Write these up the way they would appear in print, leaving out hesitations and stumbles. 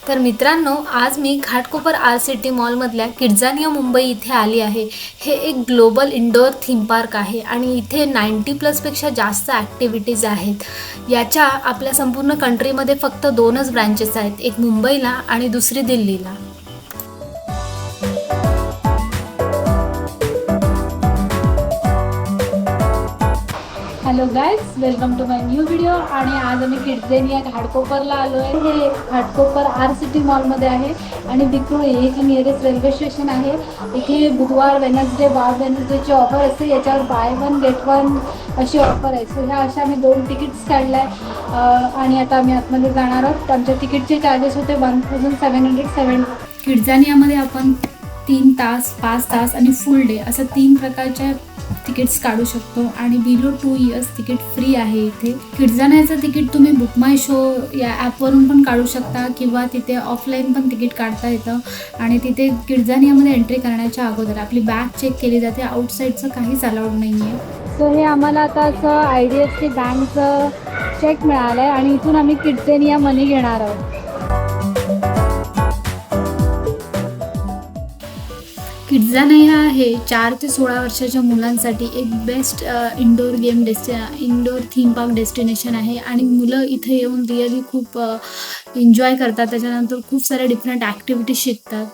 तर मित्रांनो, आज मी घाटकोपर आर सिटी मॉलमधल्या किड्झानिया मुंबई इथे आली आहे। हे एक ग्लोबल इंडोर थीम पार्क आहे आणि इथे 90+ जास्त ॲक्टिव्हिटीज आहेत। याच्या आपल्या संपूर्ण कंट्रीमध्ये फक्त 2च ब्रांचेस आहेत, एक मुंबईला आणि दुसरी दिल्लीला। Hello guys, welcome to my new video. आणि आज आम्ही किड्झानिया घाटकोपरला आलो आहे। हे घाटकोपर आर सिटी मॉलमध्ये आहे आणि विक्रोळी हे जे नियरेस्ट रेल्वे स्टेशन आहे। इथे बुधवार, वेनसडे, वेनसडेची ऑफर असते। याच्यावर बाय वन गेट वन अशी ऑफर आहे। सो ह्या अशा आम्ही 2 तिकीट्स काढल्या आणि आता आम्ही आतमध्ये जाणार आहोत। आमच्या तिकीटचे चार्जेस होते 1707। किड्झानियामध्ये आपण 3 तास, 5 तास आणि फुल डे असं 3 प्रकारच्या तिकीट्स काढू शकतो आणि बिलो 2 इयर्स तिकीट फ्री आहे। इथे किड्झानियाचं तिकीट तुम्ही बुक माय शो या ॲपवरून पण काढू शकता किंवा तिथे ऑफलाईन पण तिकीट काढता येतं। आणि तिथे किड्झानियामध्ये एंट्री करण्याच्या अगोदर आपली बॅग चेक केली जाते, आउटसाईडचं काहीच अलाउड नाही आहे। सो हे आम्हाला आता असं IDFC बँकचं चेक मिळालं आहे आणि इथून आम्ही किड्झानिया मनी घेणार आहोत। किड्झानिया हे 4 ते 16 वर्षाच्या मुलांसाठी एक best indoor theme park destination आहे आणि मुलं इथे येऊन रिअली खूप एन्जॉय करतात। त्याच्यानंतर खूप साऱ्या डिफरंट ॲक्टिव्हिटीज शिकतात।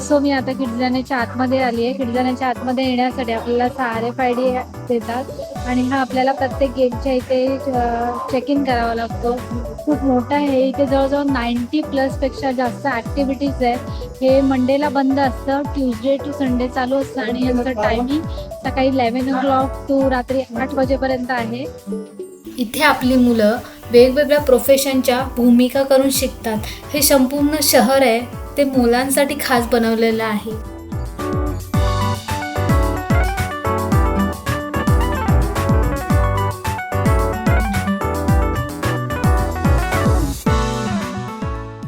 सो मी आता किड्झानियाच्या आतमध्ये आली आहे। किड्झानियाच्या आतमध्ये येण्यासाठी आपल्याला RFID देतात आणि हा आपल्याला प्रत्येक गेटच्या इथे चेक इन करावा लागतो। खूप मोठा आहे, इथे जवळजवळ 90+ जास्त ॲक्टिव्हिटीज आहेत। हे मंडेला बंद असतं, ट्यूजडे टू संडे चालू असतं आणि यांचं टायमिंग सकाळी 11 o'clock टू रात्री 8 वाजेपर्यंत आहे। इथे आपली मुलं वेगवेगळ्या प्रोफेशनच्या भूमिका करून शिकतात। हे संपूर्ण शहर आहे ते मुलांसाठी खास बनवलेलं आहे।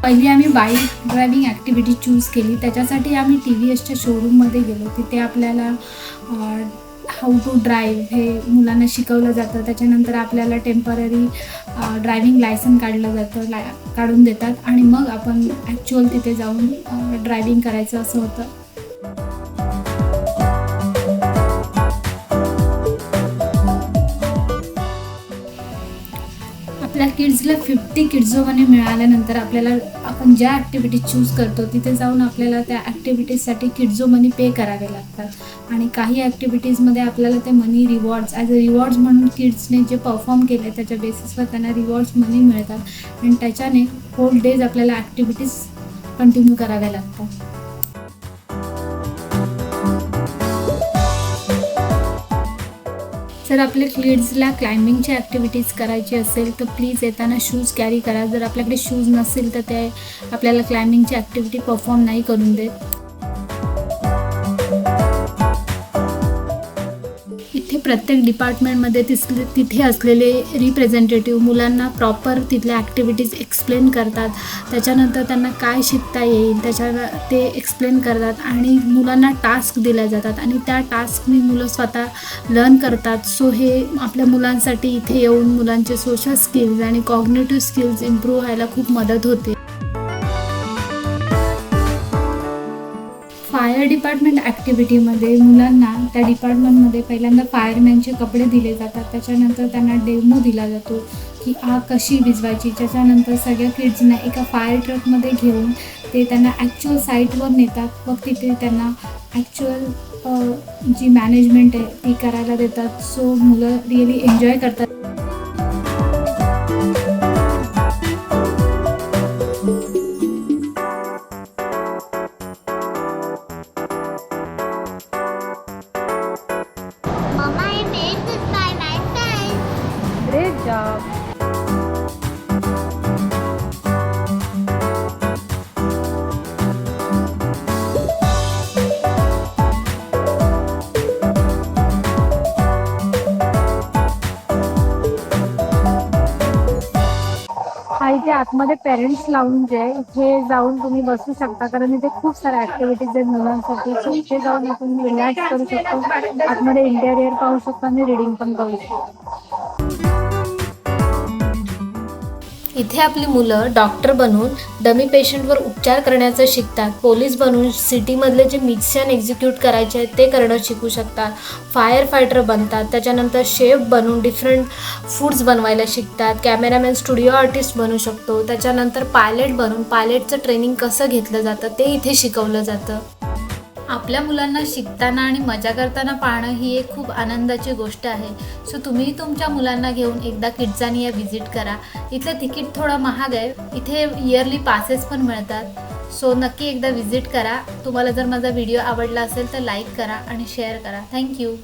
पहिली आम्ही बाईक ड्रायव्हिंग ॲक्टिव्हिटी चूज केली। त्याच्यासाठी आम्ही TVSच्या शोरूममध्ये गेलो। तिथे आपल्याला हाऊ टू ड्राईव्ह हे मुलांना शिकवलं जातं। त्याच्यानंतर आपल्याला टेम्पररी ड्रायव्हिंग लायसन काढून देतात आणि मग आपण ॲक्च्युअल तिथे जाऊन ड्रायव्हिंग करायचं असं होतं। आपल्या किड्सला 50 किड्झो मनी मिळाल्यानंतर आपल्याला आपण ज्या ॲक्टिव्हिटी चूज करतो तिथे जाऊन आपल्याला त्या ॲक्टिव्हिटीजसाठी किड्झो मनी पे करावे लागतात आणि काही ॲक्टिव्हिटीजमध्ये आपल्याला ते मनी रिवॉर्ड्स रिवॉर्ड्स म्हणून किड्सने जे परफॉर्म केले त्याच्या बेसिसवर त्यांना रिवॉर्ड्स मनी मिळतात आणि त्याच्याने होल डेज आपल्याला ॲक्टिव्हिटीज कंटिन्यू कराव्या लागतात। जर आपल्या किड्सला क्लाइम्बिंगची ॲक्टिव्हिटीज करायची असेल तर प्लीज येताना शूज कॅरी करा। जर आपल्याकडे शूज नसेल तर ते आपल्याला क्लाइम्बिंगची ॲक्टिव्हिटी परफॉर्म नाही करून देत। इथे प्रत्येक डिपार्टमेंटमध्ये तिथे असलेले रिप्रेझेंटेटिव्ह मुलांना प्रॉपर तिथल्या ॲक्टिव्हिटीज एक्सप्लेन करतात। त्याच्यानंतर त्यांना काय शिकता येईल ते एक्सप्लेन करतात आणि मुलांना टास्क दिल्या जातात आणि त्या टास्कनी मुलं स्वतः लर्न करतात। सो हे आपल्या मुलांसाठी इथे येऊन मुलांचे सोशल स्किल्स आणि कॉग्निटिव्ह स्किल्स इम्प्रूव्ह व्हायला खूप मदत होते। फायर डिपार्टमेंट ॲक्टिव्हिटीमध्ये मुलांना त्या डिपार्टमेंटमध्ये पहिल्यांदा फायरमॅनचे कपडे दिले जातात। त्याच्यानंतर त्यांना डेमो दिला जातो की आग कशी विझवायची। त्याच्यानंतर सगळ्या किड्सना एका फायर ट्रकमध्ये घेऊन ते त्यांना ॲक्च्युअल साईटवर नेतात। मग तिथे त्यांना ॲक्च्युअल जी मॅनेजमेंट आहे ती करायला देतात। सो मुलं रिअली एन्जॉय करतात। Great job. इथे आतमध्ये पेरेंट्स लाऊंज आहे, इथे जाऊन तुम्ही बसू शकता कारण इथे खूप साऱ्या ऍक्टिव्हिटीज आहेत मुलांसाठी. सो इथे जाऊन आपण रिलॅक्स करू शकतो, आतमध्ये इंटेरियर पाहू शकतो आणि रिडिंग पण करू शकतो. इथे आपली मुलं डॉक्टर बनून डमी पेशंटवर उपचार करण्याचं शिकतात, पोलीस बनून सिटीमधले जे मिशन एक्झिक्यूट करायचे आहेत ते करणं शिकू शकतात, फायर फायटर बनतात, त्याच्यानंतर शेफ बनून डिफरंट फूड्स बनवायला शिकतात, कॅमेरामॅन स्टुडिओ आर्टिस्ट बनू शकतो, त्याच्यानंतर पायलट बनून पायलटचं ट्रेनिंग कसं घेतलं जातं ते इथे शिकवलं जातं. आपल्या मुलांना शिकताना आणि मजा करताना पाहणं ही एक खूप आनंदाची गोष्ट आहे. सो तुम्ही तुमच्या मुलांना घेऊन एकदा किड्झानिया व्हिजिट करा. इथलं तिकीट थोडं महाग आहे, इथे इयरली पासेस पण मिळतात. सो नक्की एकदा व्हिजिट करा. तुम्हाला जर माझा व्हिडिओ आवडला असेल तर लाईक करा आणि शेअर करा. थँक्यू.